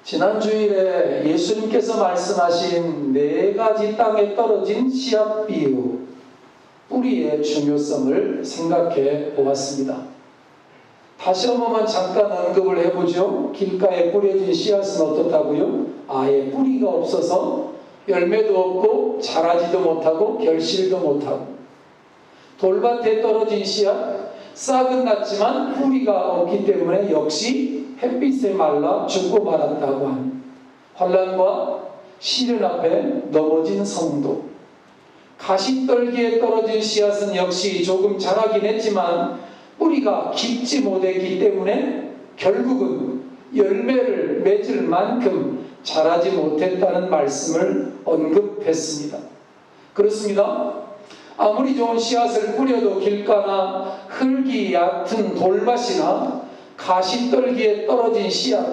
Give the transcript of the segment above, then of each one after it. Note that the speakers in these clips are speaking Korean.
지난 주일에 예수님께서 말씀하신 4가지 땅에 떨어진 씨앗 비유, 뿌리의 중요성을 생각해 보았습니다. 다시 한 번만 잠깐 언급을 해보죠. 길가에 뿌려진 씨앗은 어떻다고요? 아예 뿌리가 없어서 열매도 없고 자라지도 못하고 결실도 못하고, 돌밭에 떨어진 씨앗, 싹은 났지만 뿌리가 없기 때문에 역시 햇빛에 말라 죽고 말았다고 합니다. 환난과 시련 앞에 넘어진 성도, 가시떨기에 떨어진 씨앗은 역시 조금 자라긴 했지만 뿌리가 깊지 못했기 때문에 결국은 열매를 맺을 만큼 자라지 못했다는 말씀을 언급했습니다. 그렇습니다. 아무리 좋은 씨앗을 뿌려도 길가나 흙이 얕은 돌밭이나 가시떨기에 떨어진 씨앗,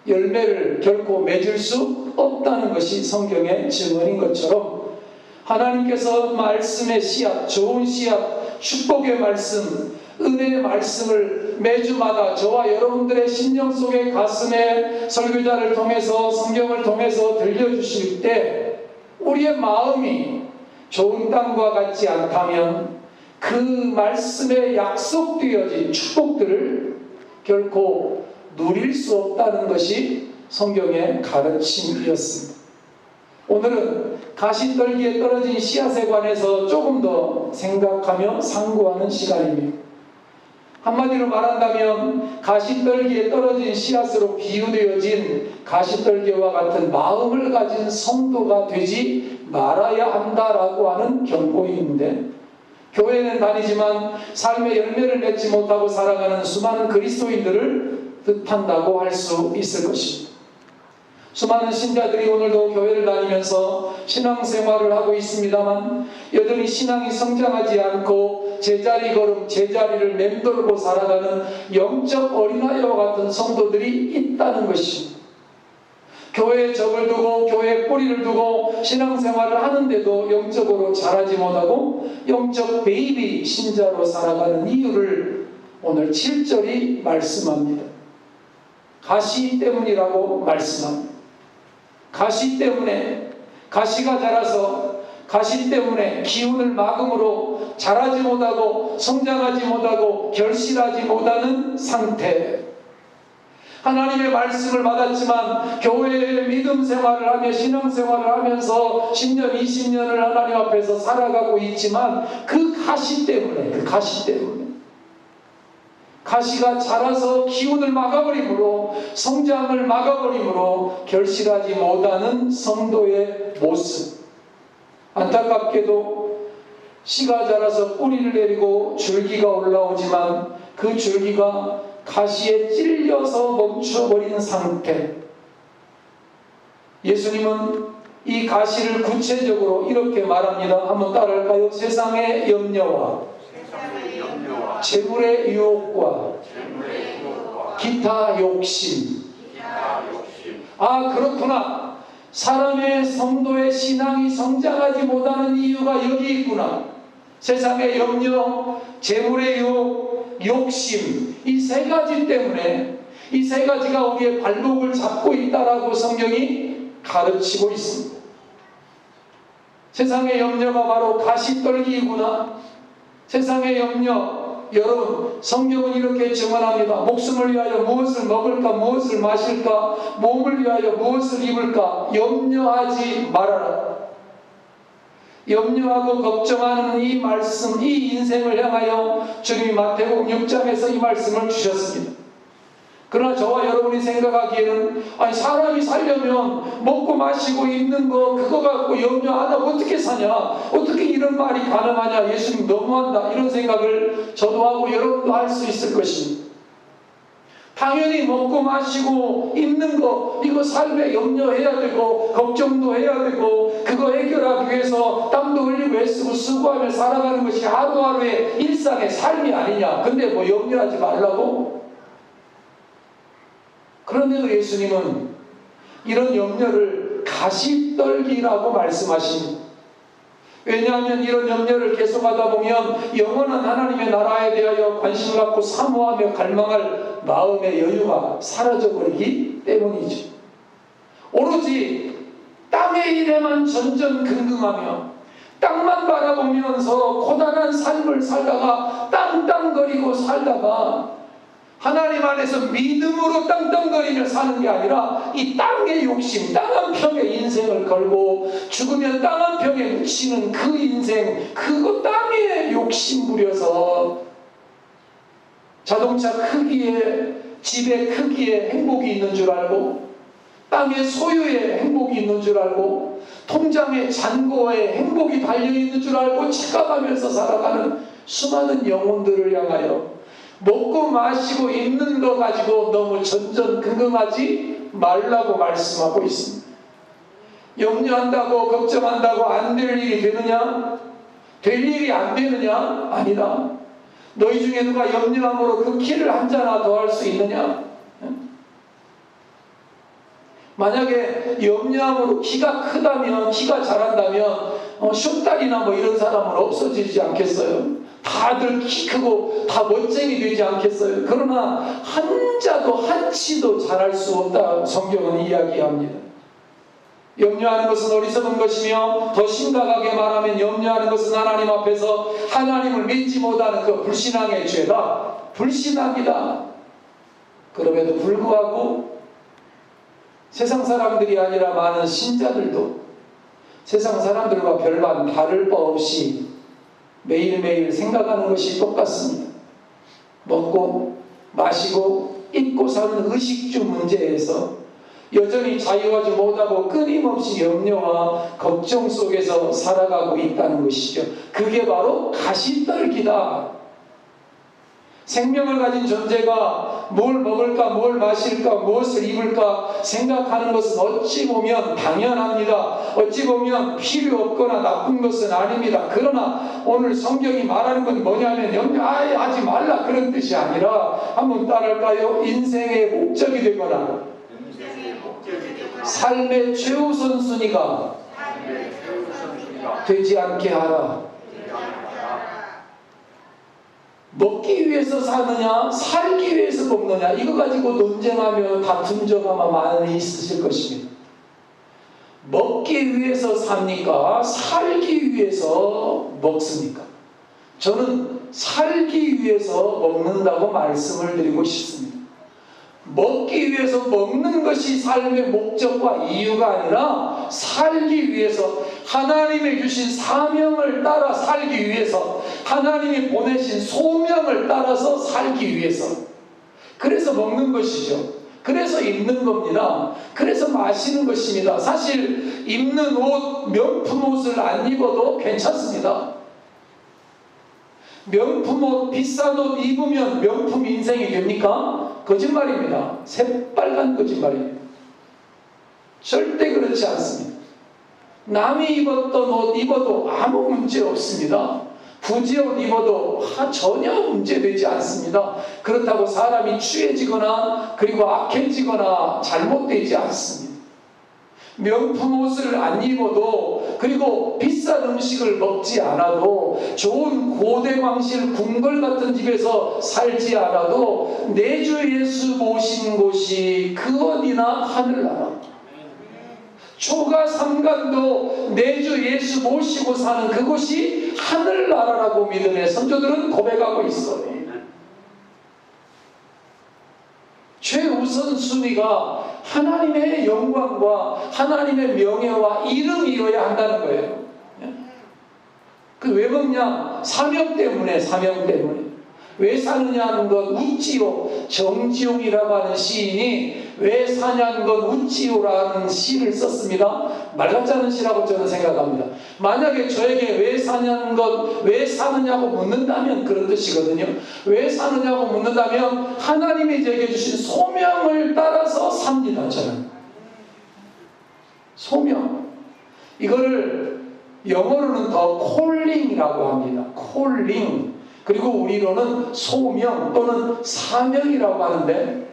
열매를 결코 맺을 수 없다는 것이 성경의 증언인 것처럼, 하나님께서 말씀의 씨앗, 좋은 씨앗, 축복의 말씀, 은혜의 말씀을 매주마다 저와 여러분들의 심령 속에 가슴에 설교자를 통해서, 성경을 통해서 들려주실 때 우리의 마음이 좋은 땅과 같지 않다면 그 말씀에 약속되어진 축복들을 결코 누릴 수 없다는 것이 성경의 가르침이었습니다. 오늘은 가시떨기에 떨어진 씨앗에 관해서 조금 더 생각하며 상고하는 시간입니다. 한마디로 말한다면 가시떨기에 떨어진 씨앗으로 비유되어진 가시떨기와 같은 마음을 가진 성도가 되지 말아야 한다라고 하는 경고인데, 교회는 다니지만 삶의 열매를 맺지 못하고 살아가는 수많은 그리스도인들을 뜻한다고 할 수 있을 것입니다. 수많은 신자들이 오늘도 교회를 다니면서 신앙생활을 하고 있습니다만 여전히 신앙이 성장하지 않고 제자리 걸음, 제자리를 맴돌고 살아가는 영적 어린아이와 같은 성도들이 있다는 것입니다. 교회에 적을 두고 교회에 뿌리를 두고 신앙생활을 하는데도 영적으로 자라지 못하고 영적 베이비 신자로 살아가는 이유를 오늘 7절이 말씀합니다. 가시 때문이라고 말씀합니다. 가시 때문에, 가시가 자라서 가시 때문에 기운을 막음으로 자라지 못하고 성장하지 못하고 결실하지 못하는 상태. 하나님의 말씀을 받았지만 교회의 믿음 생활을 하며 신앙 생활을 하면서 10년, 20년을 하나님 앞에서 살아가고 있지만 그 가시 때문에, 가시가 자라서 기운을 막아버리므로, 성장을 막아버리므로 결실하지 못하는 성도의 모습. 안타깝게도 씨가 자라서 뿌리를 내리고 줄기가 올라오지만 그 줄기가 가시에 찔려서 멈춰버린 상태. 예수님은 이 가시를 구체적으로 이렇게 말합니다. 한번 따라할까요? 세상의 염려와 재물의 유혹과 기타 욕심. 아, 그렇구나. 사람의 성도의 신앙이 성장하지 못하는 이유가 여기 있구나. 세상의 염려, 재물의 유혹, 욕심, 이 3가지 때문에, 이 3가지가 우리의 발목을 잡고 있다라고 성경이 가르치고 있습니다. 세상의 염려가 바로 가시떨기이구나. 세상의 염려, 여러분, 성경은 이렇게 증언합니다. 목숨을 위하여 무엇을 먹을까, 무엇을 마실까, 몸을 위하여 무엇을 입을까, 염려하지 말아라. 염려하고 걱정하는 이 말씀, 이 인생을 향하여 주님이 마태복음 6장에서 이 말씀을 주셨습니다. 그러나 저와 여러분이 생각하기에는, 아니, 사람이 살려면 먹고 마시고 입는 거 그거 갖고 염려 안 하고 어떻게 사냐, 어떻게 이런 말이 가능하냐, 예수님 너무한다, 이런 생각을 저도 하고 여러분도 할 수 있을 것입니다. 당연히 먹고 마시고 입는 거, 이거 삶에 염려해야 되고 걱정도 해야 되고 그거 해결하기 위해서 땀도 흘리고 애쓰고 수고하며 살아가는 것이 하루하루의 일상의 삶이 아니냐. 근데 뭐 염려하지 말라고? 그런데도 예수님은 이런 염려를 가시떨기라고 말씀하십니다. 왜냐하면 이런 염려를 계속하다 보면 영원한 하나님의 나라에 대하여 관심 갖고 사모하며 갈망할 마음의 여유가 사라져버리기 때문이죠. 오직 땅의 일에만 전전긍긍하며 땅만 바라보면서 고단한 삶을 살다가 땅땅거리고 살다가 하나님 안에서 믿음으로 땅땅거리며 사는 게 아니라 이 땅의 욕심, 땅 한 평에 인생을 걸고 죽으면 땅 한 평에 묻히는 그 인생, 그거 땅에 욕심 부려서 자동차 크기에, 집의 크기에 행복이 있는 줄 알고, 땅의 소유에 행복이 있는 줄 알고, 통장의 잔고에 행복이 달려있는 줄 알고 착각하면서 살아가는 수많은 영혼들을 향하여 먹고 마시고 입는 거 가지고 너무 전전긍긍하지 말라고 말씀하고 있습니다. 염려한다고 걱정한다고 안 될 일이 되느냐? 될 일이 안 되느냐? 아니다. 너희 중에 누가 염려함으로 그 키를 한 자나 더 할 수 있느냐? 만약에 염려함으로 키가 크다면, 키가 자란다면 숏다리나 뭐 이런 사람은 없어지지 않겠어요? 다들 키 크고 다 멋쟁이 되지 않겠어요? 그러나 한자도 한치도 잘할 수 없다 성경은 이야기합니다. 염려하는 것은 어리석은 것이며 더 심각하게 말하면 염려하는 것은 하나님 앞에서 하나님을 믿지 못하는 그 불신앙의 죄다. 불신앙이다. 그럼에도 불구하고 세상 사람들이 아니라 많은 신자들도 세상 사람들과 별반 다를 바 없이 매일매일 생각하는 것이 똑같습니다. 먹고 마시고 입고 사는 의식주 문제에서 여전히 자유하지 못하고 끊임없이 염려와 걱정 속에서 살아가고 있다는 것이죠. 그게 바로 가시떨기다. 생명을 가진 존재가 뭘 먹을까, 뭘 마실까, 무엇을 입을까 생각하는 것은 어찌 보면 당연합니다. 어찌 보면 필요 없거나 나쁜 것은 아닙니다. 그러나 오늘 성경이 말하는 건 뭐냐면 염려하지 말라 그런 뜻이 아니라 한번 따라할까요? 인생의 목적이 되거나 삶의 최우선 순위가 되지 않게 하라. 먹기 위해서 사느냐 살기 위해서 먹느냐 이거 가지고 논쟁하며 다툰 적 아마 많이 있으실 것입니다. 먹기 위해서 삽니까? 살기 위해서 먹습니까? 저는 살기 위해서 먹는다고 말씀을 드리고 싶습니다. 먹기 위해서 먹는 것이 삶의 목적과 이유가 아니라 살기 위해서 하나님이 주신 사명을 따라 살기 위해서 하나님이 보내신 소명을 따라서 살기 위해서 그래서 먹는 것이죠. 그래서 입는 겁니다. 그래서 마시는 것입니다. 사실 입는 옷, 명품 옷을 안 입어도 괜찮습니다. 명품 옷, 비싼 옷 입으면 명품 인생이 됩니까? 거짓말입니다. 새빨간 거짓말입니다. 절대 그렇지 않습니다. 남이 입었던 옷 입어도 아무 문제 없습니다. 부지 옷 입어도 전혀 문제되지 않습니다. 그렇다고 사람이 취해지거나 그리고 악해지거나 잘못되지 않습니다. 명품 옷을 안 입어도 그리고 비싼 음식을 먹지 않아도 좋은 고대광실 궁궐 같은 집에서 살지 않아도 내 주 예수 모신 곳이 그 어디나 하늘나라. 초가 삼간도 내 주 예수 모시고 사는 그곳이 하늘나라라고 믿음의 선조들은 고백하고 있어요. 최우선 순위가 하나님의 영광과 하나님의 명예와 이름이어야 한다는 거예요. 그 왜 먹냐? 사명 때문에. 왜 사느냐 하는 건 웃지요. 정지용이라고 하는 시인이 왜 사냐는 건 웃지요라는 시를 썼습니다. 말 같지 않은 시라고 저는 생각합니다. 만약에 저에게 왜 사냐는 건 왜 사느냐고 묻는다면 그런 뜻이거든요. 왜 사느냐고 묻는다면 하나님이 제게 주신 소명을 따라서 삽니다. 저는 소명, 이거를 영어로는 더 콜링이라고 합니다. 콜링. 그리고 우리로는 소명 또는 사명이라고 하는데,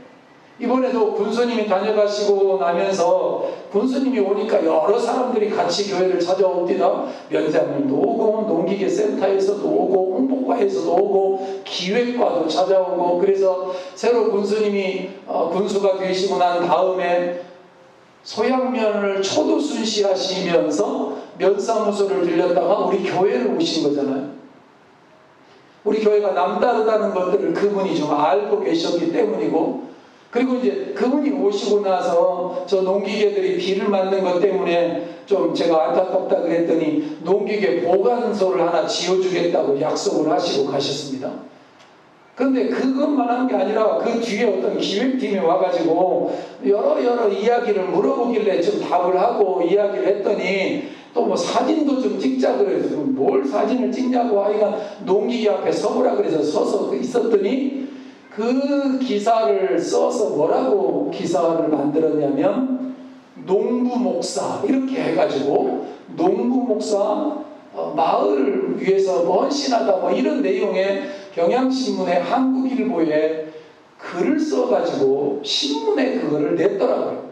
이번에도 군수님이 다녀가시고 나면서 군수님이 오니까 여러 사람들이 같이 교회를 찾아옵니다. 면장님도 오고 농기계 센터에서도 오고 홍보과에서도 오고 기획과도 찾아오고, 그래서 새로 군수님이 군수가 되시고 난 다음에 소양면을 초도 순시하시면서 면사무소를 들렸다가 우리 교회를 오신 거잖아요. 우리 교회가 남다르다는 것들을 그분이 좀 알고 계셨기 때문이고, 그리고 이제 그분이 오시고 나서 저 농기계들이 비를 맞는 것 때문에 좀 제가 안타깝다 그랬더니 농기계 보관소를 하나 지어주겠다고 약속을 하시고 가셨습니다. 그런데 그것만 한 게 아니라 그 뒤에 어떤 기획팀이 와가지고 여러 이야기를 물어보길래 좀 답을 하고 이야기를 했더니 또 뭐 사진도 좀 찍자 그래서 뭘 사진을 찍냐고 하여간 농기계 앞에 서보라 그래서 서서 있었더니 그 기사를 써서 뭐라고 기사를 만들었냐면 농부 목사 이렇게 해가지고 농부 목사 마을을 위해서 헌신하다 뭐 이런 내용의 경향신문의 한국일보에 글을 써가지고 신문에 그거를 냈더라고요.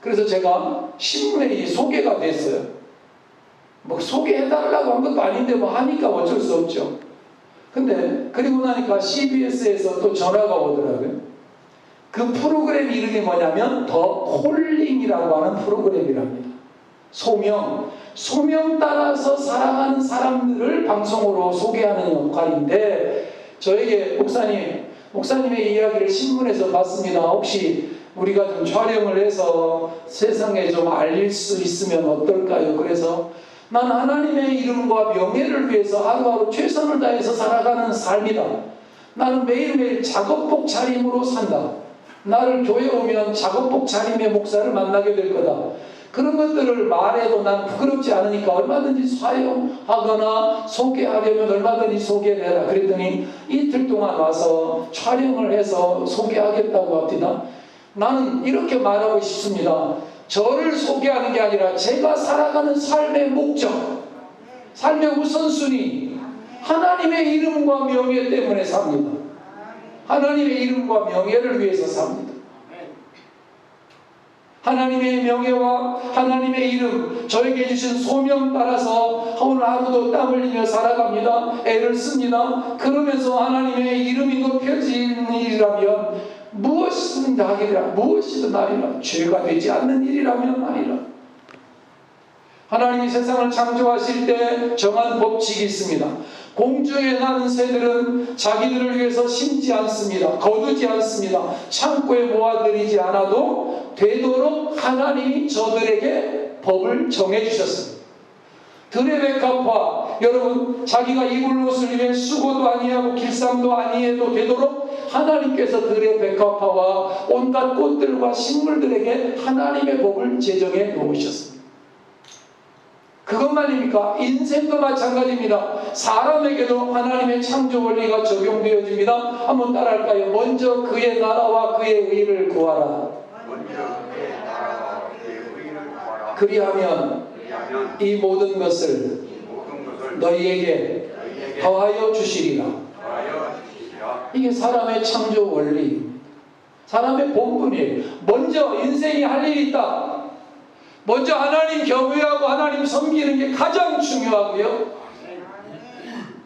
그래서 제가 신문에 소개가 됐어요. 뭐 소개해달라고 한 것도 아닌데 뭐 하니까 어쩔 수 없죠. 근데 그리고 나니까 CBS에서 또 전화가 오더라고요. 그 프로그램 이름이 뭐냐면 더 콜링이라고 하는 프로그램이랍니다. 소명 따라서 살아가는 사람들을 방송으로 소개하는 역할인데, 저에게 목사님의 이야기를 신문에서 봤습니다. 혹시 우리가 좀 촬영을 해서 세상에 좀 알릴 수 있으면 어떨까요? 그래서 난 하나님의 이름과 명예를 위해서 하루하루 최선을 다해서 살아가는 삶이다. 나는 매일매일 작업복 차림으로 산다. 나를 교회 오면 작업복 차림의 목사를 만나게 될 거다. 그런 것들을 말해도 난 부끄럽지 않으니까 얼마든지 사용하거나 소개하려면 얼마든지 소개를 해라. 그랬더니 이틀 동안 와서 촬영을 해서 소개하겠다고 합니다. 나는 이렇게 말하고 싶습니다. 저를 소개하는 게 아니라 제가 살아가는 삶의 목적, 삶의 우선순위, 하나님의 이름과 명예 때문에 삽니다. 하나님의 이름과 명예를 위해서 삽니다. 하나님의 명예와 하나님의 이름, 저에게 주신 소명 따라서 오늘 하루도 땀 흘리며 살아갑니다. 애를 씁니다. 그러면서 하나님의 이름이 높여지는 일이라면 무엇이든 하리라. 무엇이든 하리라. 죄가 되지 않는 일이라면 하리라. 하나님이 세상을 창조하실 때 정한 법칙이 있습니다. 공중에 나는 새들은 자기들을 위해서 심지 않습니다. 거두지 않습니다. 창고에 모아들이지 않아도 되도록 하나님이 저들에게 법을 정해주셨습니다. 들의 백합화, 여러분 자기가 입을 옷을 위해 수고도 아니하고 길쌈도 아니해도 되도록 하나님께서 들의 백합화와 온갖 꽃들과 식물들에게 하나님의 법을 제정해 놓으셨습니다. 그것만입니까? 인생도 마찬가지입니다. 사람에게도 하나님의 창조 원리가 적용되어집니다. 한번 따라할까요? 먼저 그의 나라와 그의 의를 구하라. 그리하면 이 모든 것을 너희에게 더하여 주시리라. 이게 사람의 창조 원리, 사람의 본분이에요. 먼저 인생이 할 일이 있다. 먼저 하나님 경외하고 하나님 섬기는 게 가장 중요하고요.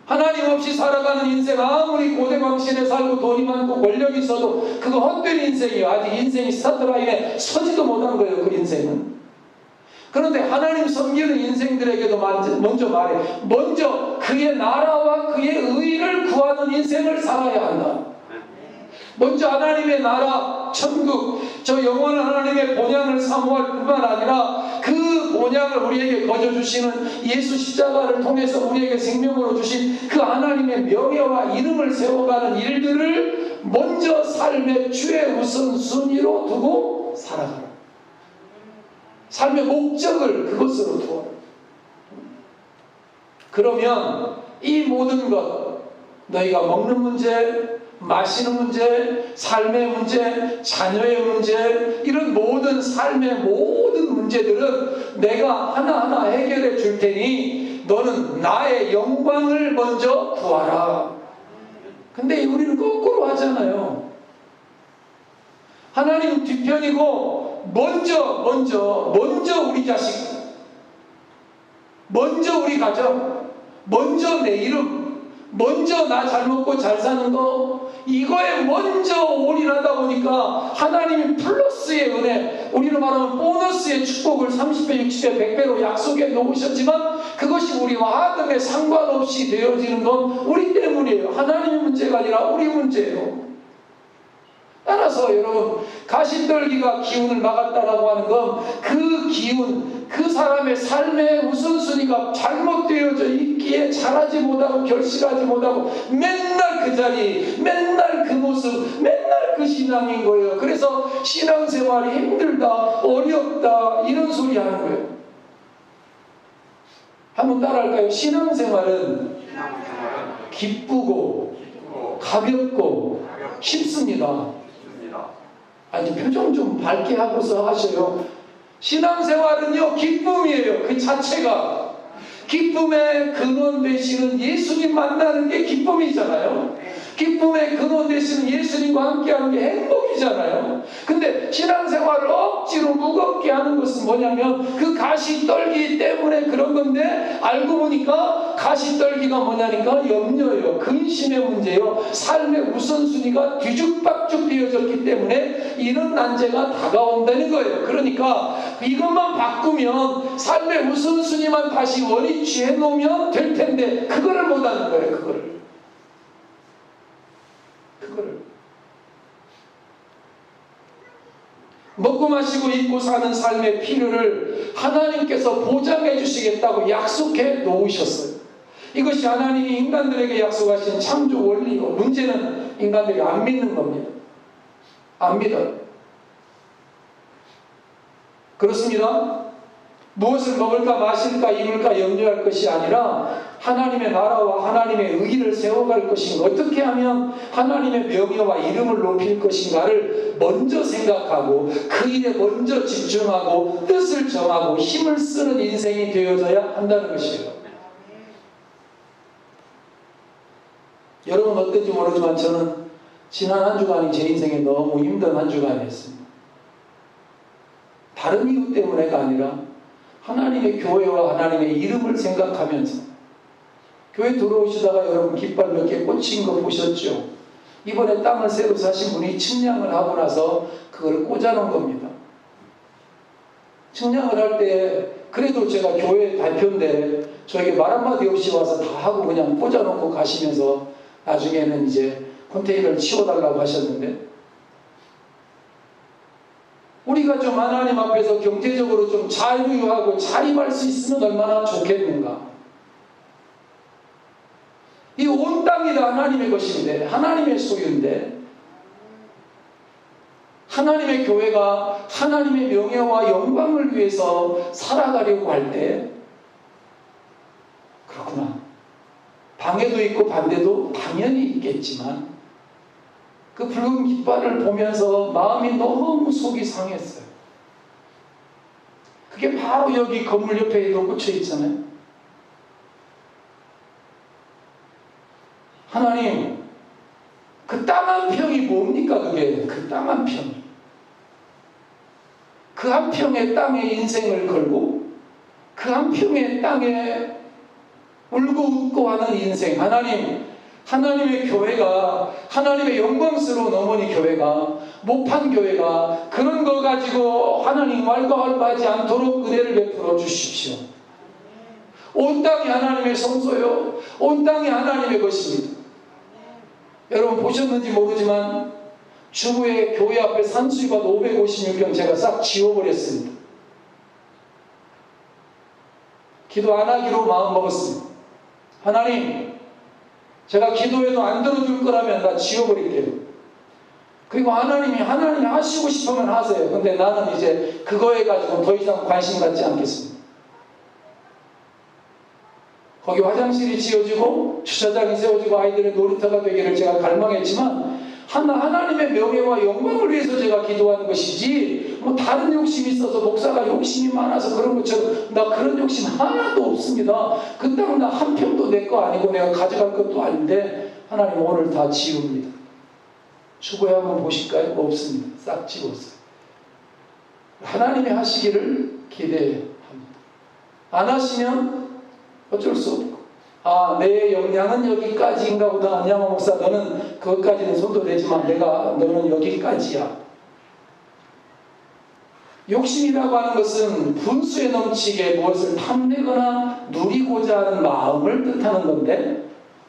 하나님 없이 살아가는 인생, 아무리 고대광신에 살고 돈이 많고 권력이 있어도 그거 헛된 인생이에요. 아직 인생이 스타트라인에 서지도 못한 거예요. 그 인생은. 그런데 하나님 섬기는 인생들에게도 먼저 말해, 먼저 그의 나라와 그의 의를 구하는 인생을 살아야 한다. 먼저 하나님의 나라, 천국, 저 영원한 하나님의 본향을 사모할 뿐만 아니라 그 본향을 우리에게 거저주시는 예수 십자가를 통해서 우리에게 생명으로 주신 그 하나님의 명예와 이름을 세워가는 일들을 먼저 삶의 최우선순위로 두고 살아가라. 삶의 목적을 그것으로 두어라. 그러면 이 모든 것, 너희가 먹는 문제, 마시는 문제, 삶의 문제, 자녀의 문제, 이런 모든 삶의 모든 문제들은 내가 하나하나 해결해 줄 테니 너는 나의 영광을 먼저 구하라. 근데 우리는 거꾸로 하잖아요. 하나님 뒤편이고 먼저 우리 자식, 먼저 우리 가정, 먼저 내 이름, 먼저 나 잘 먹고 잘 사는 거, 이거에 먼저 올인하다 보니까 하나님이 플러스의 은혜, 우리는 우리로 말하면 보너스의 축복을 30배, 60배, 100배로 약속해 놓으셨지만 그것이 우리와 아담에 상관없이 되어지는 건 우리 때문이에요. 하나님의 문제가 아니라 우리 문제예요. 따라서 여러분, 가시떨기가 기운을 막았다라고 하는 건 그 기운, 그 사람의 삶의 우선순위가 잘못되어져 있기에 잘하지 못하고 결실하지 못하고 맨날 그 자리, 맨날 그 모습, 맨날 그 신앙인 거예요. 그래서 신앙생활이 힘들다, 어렵다 이런 소리 하는 거예요. 한번 따라할까요? 신앙생활은 기쁘고 가볍고 쉽습니다. 아니, 표정 좀 밝게 하고서 하셔요. 신앙생활은요, 기쁨이에요. 그 자체가. 기쁨의 근원 되시는 예수님 만나는 게 기쁨이잖아요. 기쁨의 근원 되시는 예수님과 함께하는 게 행복이잖아요. 근데 신앙생활을 억지로 무겁게 하는 것은 뭐냐면 그 가시떨기 때문에 그런 건데, 알고 보니까 가시떨기가 뭐냐니까 염려예요. 근심의 문제예요. 삶의 우선순위가 뒤죽박죽 되어졌기 때문에 이런 난제가 다가온다는 거예요. 그러니까 이것만 바꾸면 삶의 우선순위만 다시 원위치해 놓으면 될 텐데 그거를 못하는 거예요. 그거를 먹고 마시고 입고 사는 삶의 필요를 하나님께서 보장해 주시겠다고 약속해 놓으셨어요. 이것이 하나님이 인간들에게 약속하신 창조 원리고, 문제는 인간들이 안 믿는 겁니다. 안 믿어요. 그렇습니다. 무엇을 먹을까 마실까 입을까 염려할 것이 아니라 하나님의 나라와 하나님의 의를 세워갈 것인가, 어떻게 하면 하나님의 명예와 이름을 높일 것인가를 먼저 생각하고 그 일에 먼저 집중하고 뜻을 정하고 힘을 쓰는 인생이 되어져야 한다는 것이에요. 여러분 어떤지 모르지만 저는 지난 한 주간이 제 인생에 너무 힘든 한 주간이었습니다. 다른 이유 때문에가 아니라 하나님의 교회와 하나님의 이름을 생각하면서, 교회 들어오시다가 여러분 깃발 몇 개 꽂힌 거 보셨죠? 이번에 땅을 새로 사신 분이 측량을 하고 나서 그걸 꽂아놓은 겁니다. 측량을 할 때 그래도 제가 교회 대표인데 저에게 말 한마디 없이 와서 다 하고 그냥 꽂아놓고 가시면서 나중에는 이제 컨테이너를 치워달라고 하셨는데, 우리가 좀 하나님 앞에서 경제적으로 좀 자유하고 자립할 수 있으면 얼마나 좋겠는가. 이 온 땅이 다 하나님의 것인데, 하나님의 소유인데, 하나님의 교회가 하나님의 명예와 영광을 위해서 살아가려고 할 때, 그렇구나, 방해도 있고 반대도 당연히 있겠지만 그 붉은 깃발을 보면서 마음이 너무 속이 상했어요. 그게 바로 여기 건물 옆에도 꽂혀 있잖아요. 하나님, 그 땅 한 평이 뭡니까? 그게 그 땅 한 평, 그 한 평의 땅에 인생을 걸고 그 한 평의 땅에 울고 웃고 하는 인생. 하나님, 하나님의 교회가, 하나님의 영광스러운 어머니 교회가, 못판 교회가 그런 거 가지고 하나님 왈가왈부하지 않도록 은혜를 베풀어 주십시오. 온 땅이 하나님의 성소요, 온 땅이 하나님의 것입니다. 여러분 보셨는지 모르지만 주부의 교회 앞에 산수유밭 556평 제가 싹 지워버렸습니다. 기도 안 하기로 마음먹었습니다. 하나님, 제가 기도해도 안 들어줄 거라면 나 지워버릴게요. 그리고 하나님이 하시고 싶으면 하세요. 근데 나는 이제 그거에 가지고 더 이상 관심 갖지 않겠습니다. 거기 화장실이 지어지고 주차장이 세워지고 아이들의 놀이터가 되기를 제가 갈망했지만 하나님의 명예와 영광을 위해서 제가 기도하는 것이지, 뭐 다른 욕심이 있어서 목사가 욕심이 많아서 그런 것처럼 나 그런 욕심 하나도 없습니다. 그 땅은 나 한 평도 내 거 아니고 내가 가져갈 것도 아닌데 하나님 오늘 다 지웁니다. 추구해 한번 보실까요? 없습니다. 싹 지웠어요. 하나님이 하시기를 기대합니다. 안 하시면 어쩔 수 없고, 내 역량은 여기까지인가 보다. 안양호 목사, 너는 그것까지는 손도 대지만 너는 여기까지야. 욕심이라고 하는 것은 분수에 넘치게 무엇을 탐내거나 누리고자 하는 마음을 뜻하는 건데,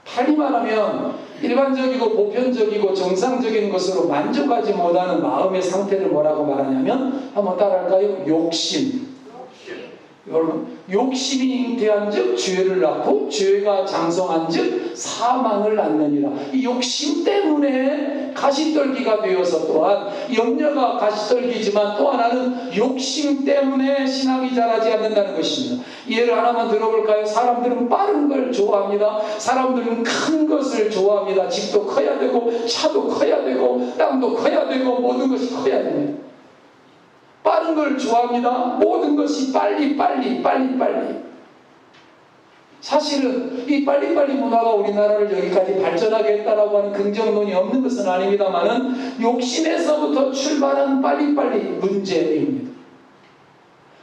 달리 말하면 일반적이고 보편적이고 정상적인 것으로 만족하지 못하는 마음의 상태를 뭐라고 말하냐면, 한번 따라할까요? 욕심. 여러분, 욕심이 잉태한 즉 죄를 낳고 죄가 장성한 즉 사망을 낳느니라. 이 욕심 때문에 가시떨기가 되어서, 또한 염려가 가시떨기지만 또 하나는 욕심 때문에 신앙이 자라지 않는다는 것입니다. 예를 하나만 들어볼까요? 사람들은 빠른 걸 좋아합니다. 사람들은 큰 것을 좋아합니다. 집도 커야 되고 차도 커야 되고 땅도 커야 되고 모든 것이 커야 됩니다. 빠른 걸 좋아합니다. 모든 것이 빨리. 사실은 이 빨리빨리 문화가 우리나라를 여기까지 발전하게 했다라고 하는 긍정론이 없는 것은 아닙니다만은 욕심에서부터 출발한 빨리빨리 문제입니다.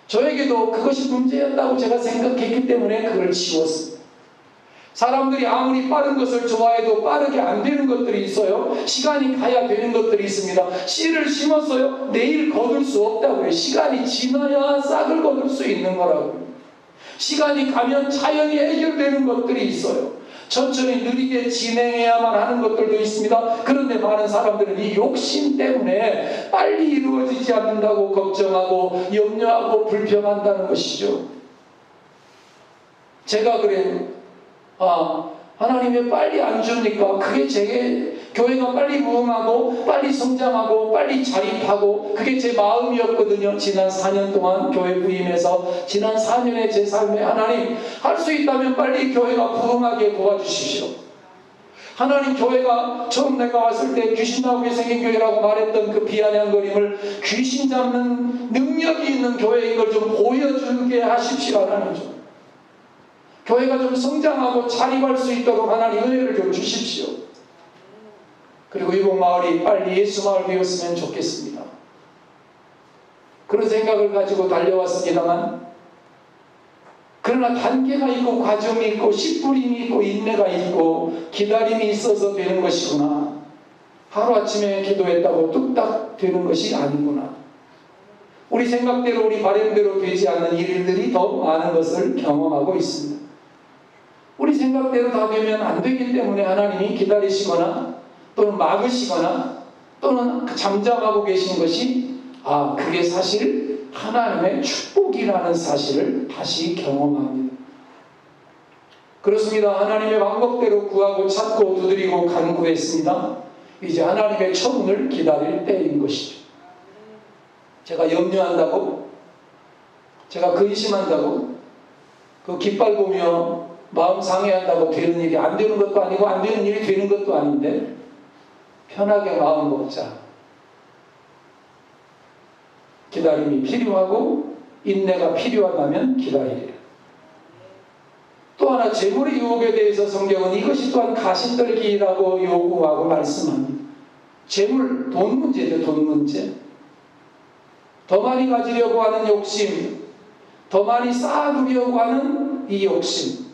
저에게도 그것이 문제였다고 제가 생각했기 때문에 그걸 지웠습니다. 사람들이 아무리 빠른 것을 좋아해도 빠르게 안 되는 것들이 있어요. 시간이 가야 되는 것들이 있습니다. 씨를 심었어요. 내일 거둘 수 없다고요. 시간이 지나야 싹을 거둘 수 있는 거라고요. 시간이 가면 자연히 해결되는 것들이 있어요. 천천히 느리게 진행해야만 하는 것들도 있습니다. 그런데 많은 사람들은 이 욕심 때문에 빨리 이루어지지 않는다고 걱정하고 염려하고 불평한다는 것이죠. 제가 그래요. 하나님 왜 빨리 안 줍니까? 그게 제 교회가 빨리 부흥하고 빨리 성장하고 빨리 자립하고 그게 제 마음이었거든요. 지난 4년 동안 교회 부임해서 지난 4년의 제 삶에 하나님 할 수 있다면 빨리 교회가 부흥하게 도와주십시오. 하나님, 교회가 처음 내가 왔을 때 귀신 나오게 생긴 교회라고 말했던 그 비아냥거림을 귀신 잡는 능력이 있는 교회인 걸 좀 보여주게 하십시오. 하나님, 좀 교회가 좀 성장하고 자립할 수 있도록 하나님 은혜를 좀 주십시오. 그리고 이곳 마을이 빨리 예수 마을 되었으면 좋겠습니다. 그런 생각을 가지고 달려왔습니다만, 그러나 단계가 있고 과정이 있고 씨뿌림이 있고 인내가 있고 기다림이 있어서 되는 것이구나. 하루아침에 기도했다고 뚝딱 되는 것이 아니구나. 우리 생각대로 우리 바람대로 되지 않는 일들이 더 많은 것을 경험하고 있습니다. 우리 생각대로 다 되면 안 되기 때문에 하나님이 기다리시거나 또는 막으시거나 또는 잠잠하고 계신 것이 그게 사실 하나님의 축복이라는 사실을 다시 경험합니다. 그렇습니다. 하나님의 방법대로 구하고 찾고 두드리고 간구했습니다. 이제 하나님의 처분을 기다릴 때인 것이죠. 제가 염려한다고, 제가 근심한다고, 그 깃발 보며 마음 상해한다고 되는 일이 안 되는 것도 아니고 안 되는 일이 되는 것도 아닌데, 편하게 마음 먹자. 기다림이 필요하고 인내가 필요하다면 기다리라. 또 하나, 재물의 유혹에 대해서 성경은 이것이 또한 가시떨기라고 요구하고 말씀합니다. 재물, 돈 문제죠. 돈 문제. 더 많이 가지려고 하는 욕심, 더 많이 쌓아두려고 하는 이 욕심,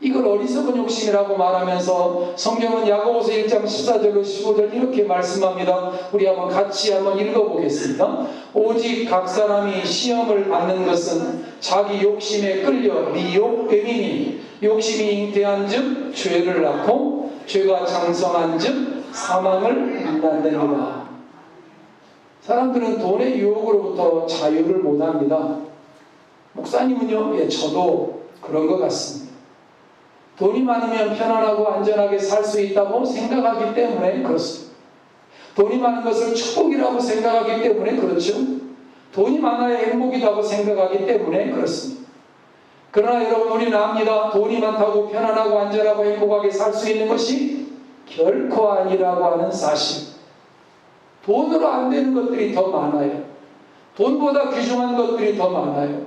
이걸 어리석은 욕심이라고 말하면서 성경은 야고보서 1장 14절로 15절 이렇게 말씀합니다. 우리 같이 한번 읽어보겠습니다. 오직 각 사람이 시험을 받는 것은 자기 욕심에 끌려 미혹됨이니 욕심이 잉태한 즉 죄를 낳고 죄가 장성한 즉 사망을 낳느니라. 사람들은 돈의 유혹으로부터 자유를 못합니다. 목사님은요? 저도 그런 것 같습니다. 돈이 많으면 편안하고 안전하게 살 수 있다고 생각하기 때문에 그렇습니다. 돈이 많은 것을 축복이라고 생각하기 때문에 그렇죠. 돈이 많아야 행복이라고 생각하기 때문에 그렇습니다. 그러나 여러분, 우리는 압니다. 돈이 많다고 편안하고 안전하고 행복하게 살 수 있는 것이 결코 아니라고 하는 사실. 돈으로 안 되는 것들이 더 많아요. 돈보다 귀중한 것들이 더 많아요.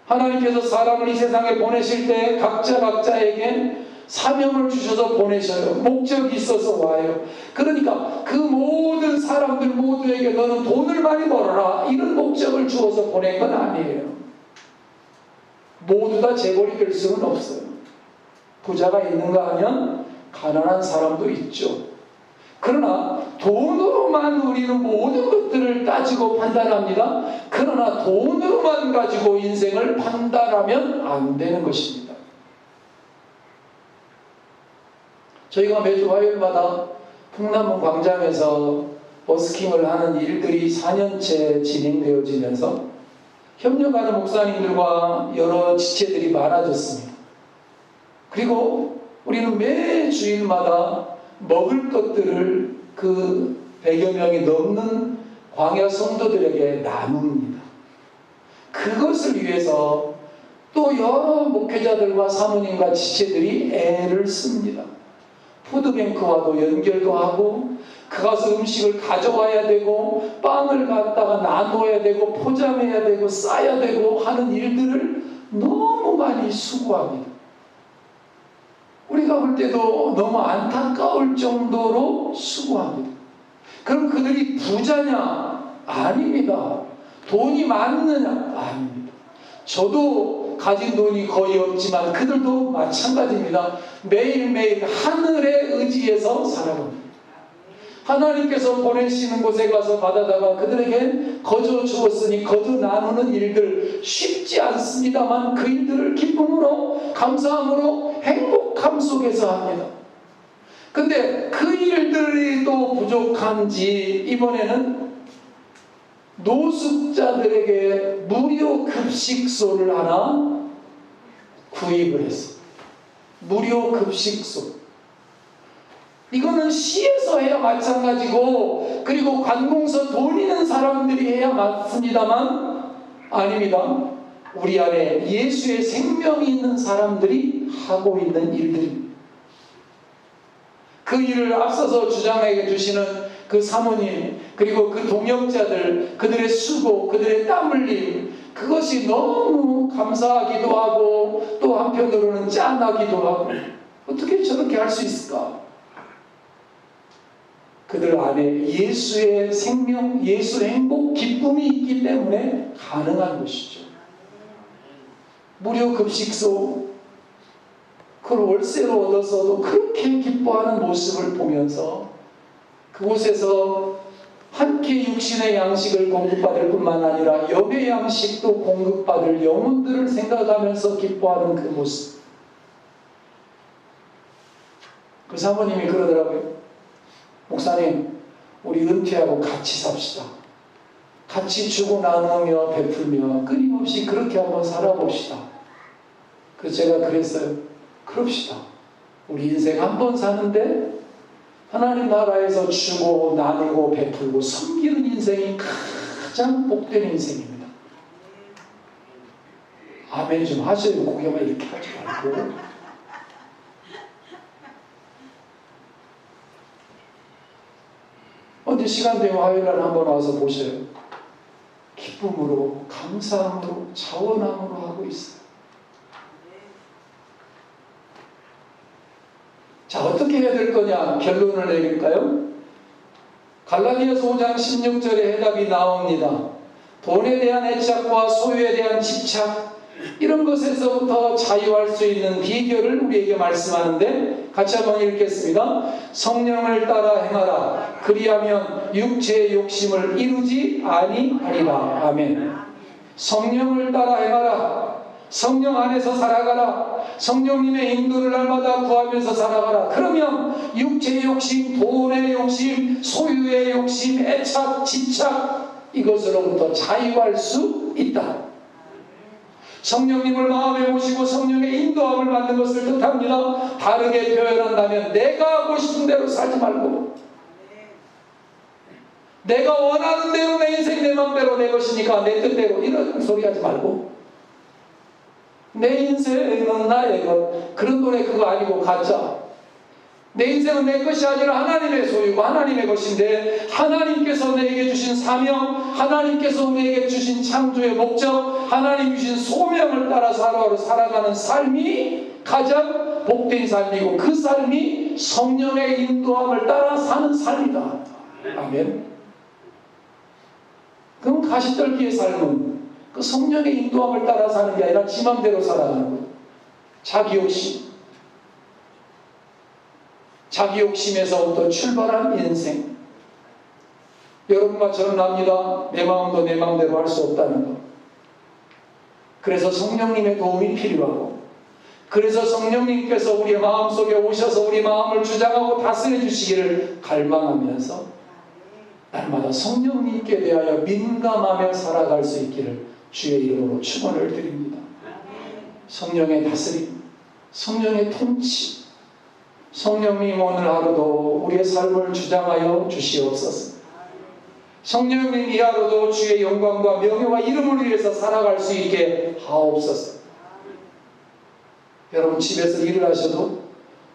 하나님께서 사람을 이 세상에 보내실 때 각자에게 사명을 주셔서 보내셔요. 목적이 있어서 와요. 그러니까 그 모든 사람들 모두에게 너는 돈을 많이 벌어라, 이런 목적을 주어서 보낸 건 아니에요. 모두 다 재벌이 될 수는 없어요. 부자가 있는가 하면 가난한 사람도 있죠. 그러나 돈으로만 우리는 모든 것들을 따지고 판단합니다. 그러나 돈으로만 가지고 인생을 판단하면 안 되는 것입니다. 저희가 매주 화요일마다 풍남문 광장에서 버스킹을 하는 일들이 4년째 진행되어지면서 협력하는 목사님들과 여러 지체들이 많아졌습니다. 그리고 우리는 매 주일마다 먹을 것들을 그 100여 명이 넘는 광야 성도들에게 나눕니다. 그것을 위해서 또 여러 목회자들과 사모님과 지체들이 애를 씁니다. 푸드뱅크와도 연결도 하고 가서 음식을 가져와야 되고 빵을 갖다가 나눠야 되고 포장해야 되고 싸야 되고 하는 일들을 너무 많이 수고합니다. 우리가 볼 때도 너무 안타까울 정도로 수고합니다. 그럼 그들이 부자냐? 아닙니다. 돈이 많느냐? 아닙니다. 저도 가진 돈이 거의 없지만 그들도 마찬가지입니다. 매일매일 하늘에 의지해서 살아갑니다. 하나님께서 보내시는 곳에 가서 받아다가 그들에게 거저 주었으니 거저 나누는 일들 쉽지 않습니다만 그 일들을 기쁨으로 감사함으로 행복함 속에서 합니다. 근데 그 일들이 또 부족한지 이번에는 노숙자들에게 무료 급식소를 하나 구입을 했어요. 무료 급식소. 이거는 시에서 해야 마찬가지고 그리고 관공서 돈 있는 사람들이 해야 맞습니다만 아닙니다. 우리 안에 예수의 생명이 있는 사람들이 하고 있는 일들입니다. 그 일을 앞서서 주장해 주시는 그 사모님 그리고 그 동역자들 그들의 수고 그들의 땀 흘림 그것이 너무 감사하기도 하고 또 한편으로는 짠하기도 하고 어떻게 저렇게 할 수 있을까? 그들 안에 예수의 생명, 예수의 행복, 기쁨이 있기 때문에 가능한 것이죠. 무료 급식소, 그걸 월세로 얻어서도 그렇게 기뻐하는 모습을 보면서 그곳에서 한 끼 육신의 양식을 공급받을 뿐만 아니라 영의 양식도 공급받을 영혼들을 생각하면서 기뻐하는 그 모습. 그 사모님이 그러더라고요. 목사님, 우리 은퇴하고 같이 삽시다. 같이 주고 나누며 베풀며 끊임없이 그렇게 한번 살아봅시다. 그래서 제가 그랬어요. 그럽시다. 우리 인생 한 번 사는데 하나님 나라에서 주고 나누고 베풀고 섬기는 인생이 가장 복된 인생입니다. 아멘 좀 하셔요. 고개만 이렇게 하지 말고. 언제 시간 되면 화요일날 한번 와서 보셔요. 기쁨으로 감사함으로 자원함으로 하고 있어요. 자, 어떻게 해야 될 거냐? 결론을 내릴까요? 갈라디아서 5장 16절에 해답이 나옵니다. 돈에 대한 애착과 소유에 대한 집착 이런 것에서부터 자유할 수 있는 비결을 우리에게 말씀하는데 같이 한번 읽겠습니다. 성령을 따라 행하라. 그리하면 육체의 욕심을 이루지 아니하리라. 아멘. 성령을 따라 행하라. 성령 안에서 살아가라. 성령님의 인도를 날마다 구하면서 살아가라. 그러면 육체의 욕심, 돈의 욕심, 소유의 욕심, 애착, 집착 이것으로부터 자유할 수 있다. 성령님을 마음에 모시고 성령의 인도함을 받는 것을 뜻합니다. 다르게 표현한다면 내가 하고 싶은 대로 살지 말고 내가 원하는 대로 내 인생 내 맘대로 내 것이니까 내 뜻대로 이런 소리 하지 말고 내 인생은 나의 것 그런 노래 그거 아니고 가짜. 내 인생은 내 것이 아니라 하나님의 소유고 하나님의 것인데 하나님께서 내게 주신 사명 하나님께서 우리에게 주신 창조의 목적 하나님 주신 소명을 따라서 하루하루 살아가는 삶이 가장 복된 삶이고 그 삶이 성령의 인도함을 따라 사는 삶이다. 아멘. 그럼 가시떨기의 삶은 그 성령의 인도함을 따라 사는 게 아니라 지 맘대로 살아가는 거예요. 자기 욕심 자기 욕심에서부터 출발한 인생. 여러분과 저는 압니다. 내 마음도 내 마음대로 할 수 없다는 것. 그래서 성령님의 도움이 필요하고, 그래서 성령님께서 우리의 마음속에 오셔서 우리 마음을 주장하고 다스려 주시기를 갈망하면서 날마다 성령님께 대하여 민감하며 살아갈 수 있기를 주의 이름으로 축원을 드립니다. 성령의 다스림, 성령의 통치, 성령님 오늘 하루도 우리의 삶을 주장하여 주시옵소서. 성령님 이 하루도 주의 영광과 명예와 이름을 위해서 살아갈 수 있게 하옵소서. 여러분 집에서 일을 하셔도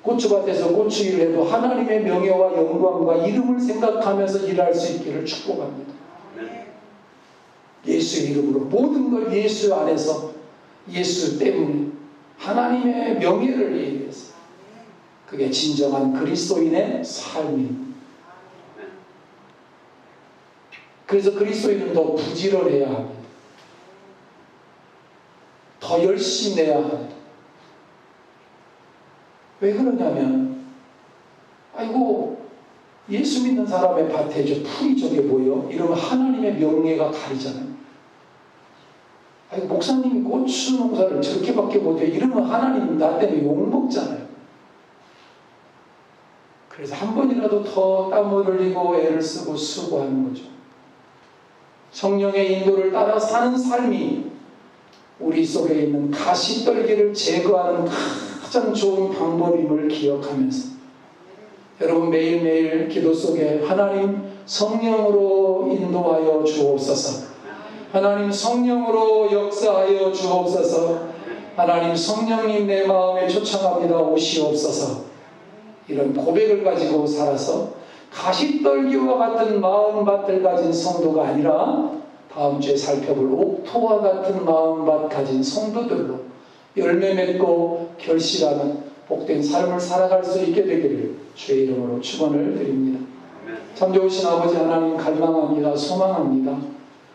고추밭에서 고추일을 해도 하나님의 명예와 영광과 이름을 생각하면서 일할 수 있기를 축복합니다. 예수의 이름으로 모든 걸 예수 안에서 예수 때문에 하나님의 명예를 위해서, 그게 진정한 그리스도인의 삶입니다. 그래서 그리스도인은 더 부지런해야 합니다. 더 열심히 내야 합니다. 왜 그러냐면, 아이고 예수 믿는 사람의 밭에 저 풀이 저게 뭐예요? 이러면 하나님의 명예가 가리잖아요. 아이고 목사님이 고추 농사를 저렇게밖에 못해 이러면 하나님 나 때문에 욕먹잖아요. 그래서 한 번이라도 더 땀을 흘리고 애를 쓰고 수고하는 거죠. 성령의 인도를 따라 사는 삶이 우리 속에 있는 가시떨기를 제거하는 가장 좋은 방법임을 기억하면서, 여러분 매일매일 기도 속에 하나님 성령으로 인도하여 주옵소서, 하나님 성령으로 역사하여 주옵소서, 하나님 성령님 내 마음에 초청합니다 오시옵소서, 이런 고백을 가지고 살아서 가시떨기와 같은 마음밭을 가진 성도가 아니라 다음 주에 살펴볼 옥토와 같은 마음밭 가진 성도들로 열매 맺고 결실하는 복된 삶을 살아갈 수 있게 되기를 주의 이름으로 축원을 드립니다. 참 좋으신 아버지 하나님 갈망합니다. 소망합니다.